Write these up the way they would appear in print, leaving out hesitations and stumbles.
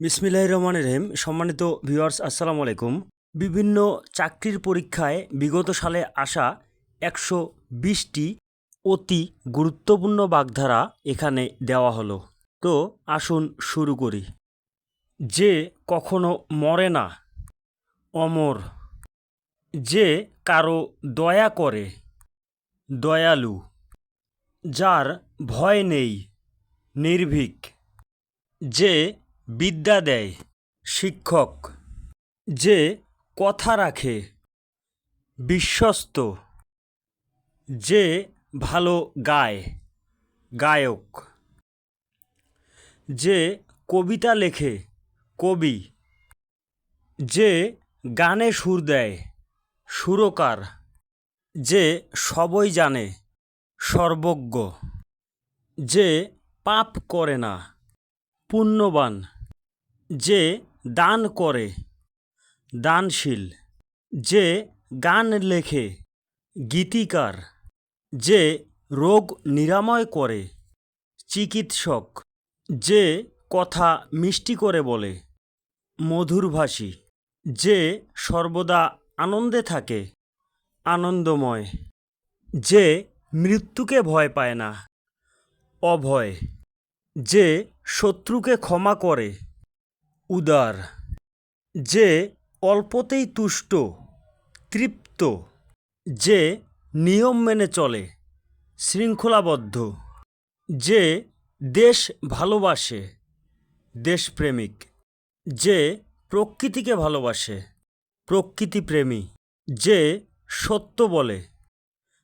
বিসমিল্লাহির রহমানির রহিম। সম্মানিত ভিউয়ার্স, আসসালামু আলাইকুম। বিভিন্ন চাকরির পরীক্ষায় বিগত সালে আসা ১২০টি অতি গুরুত্বপূর্ণ বাগধারা এখানে দেওয়া হলো। তো আসুন শুরু করি। যে কখনো মরে না, অমর। যে কারো দয়া করে, দয়ালু। যার ভয় নেই, নির্ভীক। যে বিদ্যা দেয়, শিক্ষক। যে কথা রাখে, বিশ্বস্ত। যে ভালো গায়, গায়ক। যে কবিতা লেখে, কবি। যে গানে সুর দেয়, সুরকার। যে সবই জানে, সর্বজ্ঞ। যে পাপ করে না, পুণ্যবান। যে দান করে, দানশীল। যে গান লেখে, গীতিকার। যে রোগ নিরাময় করে, চিকিৎসক। যে কথা মিষ্টি করে বলে, মধুরভাষী। যে সর্বদা আনন্দে থাকে, আনন্দময়। যে মৃত্যুকে ভয় পায় না, অভয়। যে শত্রুকে ক্ষমা করে, উদার। যে অল্পতেই তুষ্ট, তৃপ্ত। যে নিয়ম মেনে চলে, শৃঙ্খলাবদ্ধ। যে দেশ ভালোবাসে, দেশপ্রেমিক। যে প্রকৃতিকে ভালোবাসে, প্রকৃতিপ্রেমী। যে সত্য বলে,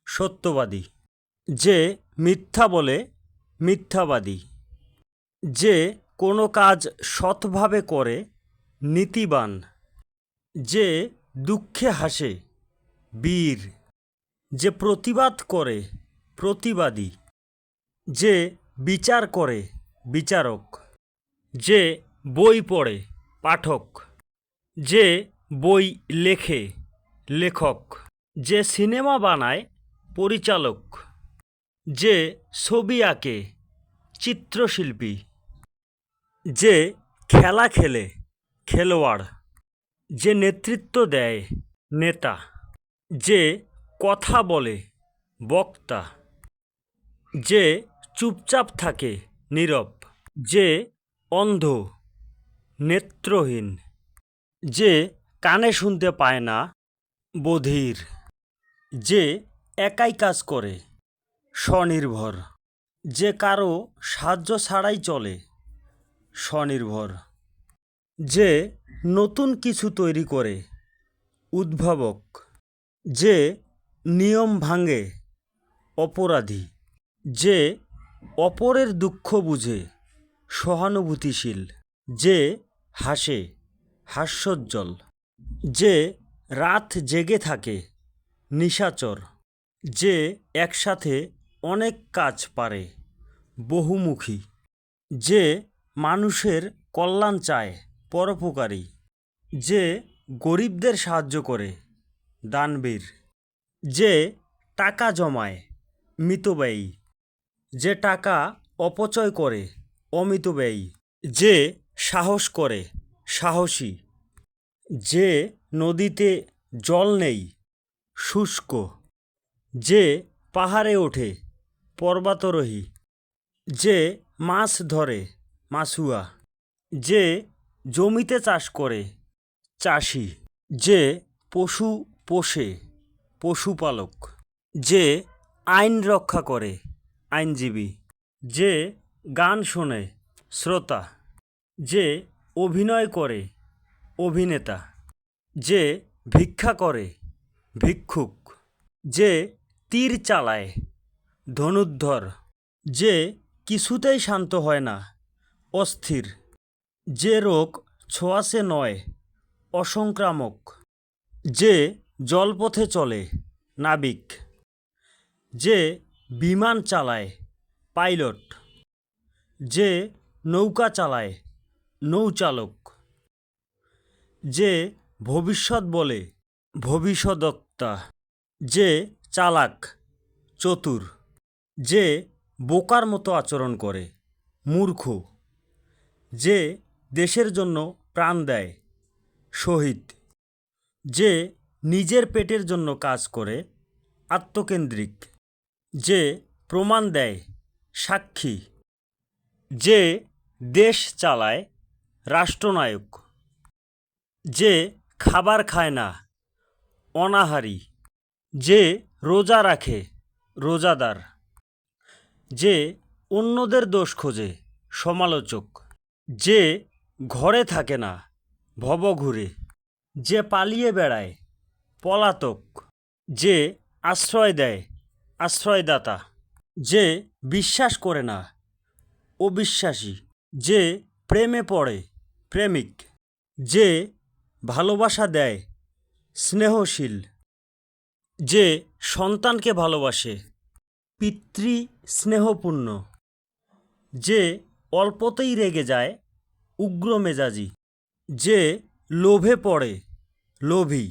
সত্যবাদী। যে মিথ্যা বলে, মিথ্যাবাদী। যে কোনো কাজ সৎভাবে করে, নীতিবান। যে দুঃখে হাসে, বীর। যে প্রতিবাদ করে, প্রতিবাদী। যে বিচার করে, বিচারক। যে বই পড়ে, পাঠক। যে বই লেখে, লেখক। যে সিনেমা বানায়, পরিচালক। যে ছবি আঁকে, চিত্রশিল্পী। যে খেলা খেলে, খেলোয়াড়। যে নেতৃত্ব দেয়, নেতা। যে কথা বলে, বক্তা। যে চুপচাপ থাকে, নীরব। যে অন্ধ, নেত্রহীন। যে কানে শুনতে পায় না, বধির। যে একাই কাজ করে, স্বনির্ভর। যে কারো সাহায্য ছাড়াই চলে, স্বনির্ভর। যে নতুন কিছু তৈরি করে, উদ্ভাবক। যে নিয়ম ভাঙে, অপরাধী। যে অপরের দুঃখ বুঝে, সহানুভূতিশীল। যে হাসে, হাস্যোজ্জ্বল। যে রাত জেগে থাকে, নিশাচর। যে একসাথে অনেক কাজ পারে, বহুমুখী। যে মানুষের কল্যাণ চায়, পরোপকারী। যে গরিবদের সাহায্য করে, দানবীর। যে টাকা জমায়, মিতব্যয়ী। যে টাকা অপচয় করে, অমিতব্যয়ী। যে সাহস করে, সাহসী। যে নদীতে জল নেই, শুষ্ক। যে পাহাড়ে ওঠে, পর্বতারোহী। যে মাছ ধরে, মাছুয়া। যে জমিতে চাষ করে, চাষি। যে পশু পোষে, পশুপালক। যে আইন রক্ষা করে, আইনজীবী। যে গান শোনে, শ্রোতা। যে অভিনয় করে, অভিনেতা। যে ভিক্ষা করে, ভিক্ষুক। যে তীর চালায়, ধনুর্ধর। যে কিছুতেই শান্ত হয় না, অস্থির। যে রোগ ছোঁয়াচে নয়, অসংক্রামক। যে জলপথে চলে, নাবিক। যে বিমান চালায়, পাইলট। যে নৌকা চালায়, নৌচালক। যে ভবিষ্যৎ বলে, ভবিষ্যদ্বক্তা। যে চালাক, চতুর। যে বোকার মতো আচরণ করে, মূর্খ। যে দেশের জন্য প্রাণ দেয় শহীদ। যে নিজের পেটের জন্য কাজ করে আত্মকেন্দ্রিক। যে প্রমাণ দেয় সাক্ষী। যে দেশ চালায় রাষ্ট্রনায়ক। যে খাবার খায় না অনাহারী। যে রোজা রাখে রোজাদার। যে অন্যদের দোষ খোঁজে সমালোচক। যে ঘরে থাকে না ভবঘুরে। যে পালিয়ে বেড়ায় পলাতক। যে আশ্রয় দেয় আশ্রয়দাতা। যে বিশ্বাস করে না অবিশ্বাসী। যে প্রেমে পড়ে প্রেমিক। যে ভালোবাসা দেয় স্নেহশীল। যে সন্তানকে ভালোবাসে পিতৃ স্নেহপূর্ণ। যে অল্পতেই রেগে যায় উগ্র মেজাজি। যে লোভে পড়ে লোভী।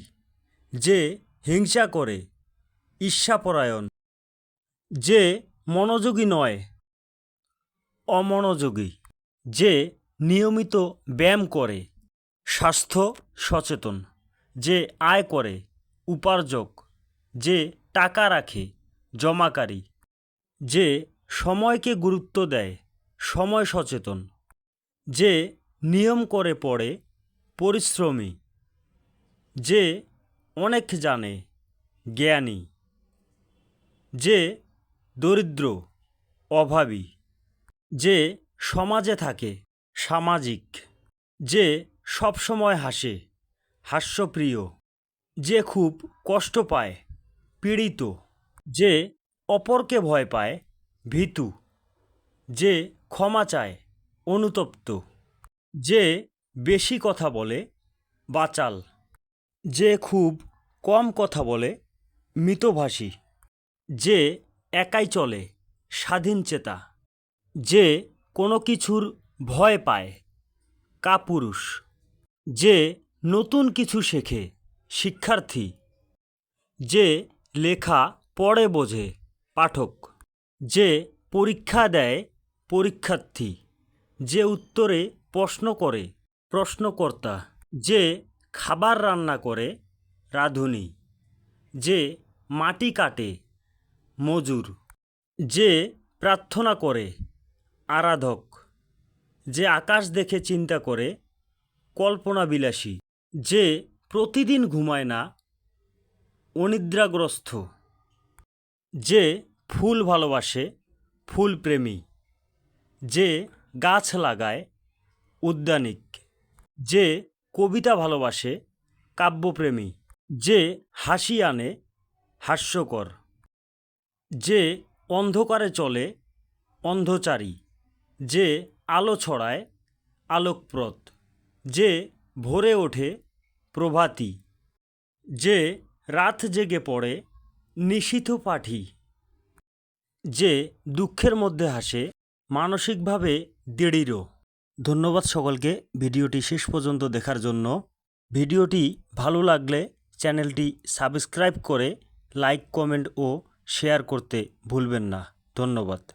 যে হিংসা করে ঈর্ষাপরায়ণ। যে মনোযোগী নয় অমনোযোগী। যে নিয়মিত ব্যায়াম করে স্বাস্থ্য সচেতন। যে আয় করে উপার্জক। যে টাকা রাখে জমাকারী। যে সময়কে গুরুত্ব দেয় সময় সচেতন। যে নিয়ম করে পড়ে পরিশ্রমী। যে অনেক জানে জ্ঞানী। যে দরিদ্র অভাবী। যে সমাজে থাকে সামাজিক। যে সবসময় হাসে হাস্যপ্রিয়। যে খুব কষ্ট পায় পীড়িত। যে অপরকে ভয় পায় ভীতু। যে ক্ষমা চায় অনুতপ্ত। যে বেশি কথা বলে বাচাল। যে খুব কম কথা বলে মিতভাষী। যে একাই চলে স্বাধীনচেতা। যে কোনো কিছুর ভয় পায় কাপুরুষ। যে নতুন কিছু শেখে শিক্ষার্থী। যে লেখা পড়ে বোঝে পাঠক। যে পরীক্ষা দেয় পরীক্ষার্থী। যে উত্তরে প্রশ্ন করে প্রশ্নকর্তা। যে খাবার রান্না করে রাঁধুনি। যে মাটি কাটে মজুর। যে প্রার্থনা করে আরাধক। যে আকাশ দেখে চিন্তা করে কল্পনাবিলাসী। যে প্রতিদিন ঘুমায় না অনিদ্রাগ্রস্ত। যে ফুল ভালোবাসে ফুলপ্রেমী। যে গাছ লাগায় উদ্যানিক। যে কবিতা ভালোবাসে কাব্যপ্রেমী। যে হাসি আনে হাস্যকর। যে অন্ধকারে চলে অন্ধচারী। যে আলো ছড়ায় আলোকপ্রদ। যে ভোরে ওঠে প্রভাতী। যে রাত জেগে পড়ে নিশীথ পাঠী। যে দুঃখের মধ্যে হাসে মানসিকভাবে দৃঢ়। ধন্যবাদ সকলকে ভিডিওটি শেষ পর্যন্ত দেখার জন্য। ভিডিওটি ভালো লাগলে চ্যানেলটি সাবস্ক্রাইব করে লাইক কমেন্ট ও শেয়ার করতে ভুলবেন না। ধন্যবাদ।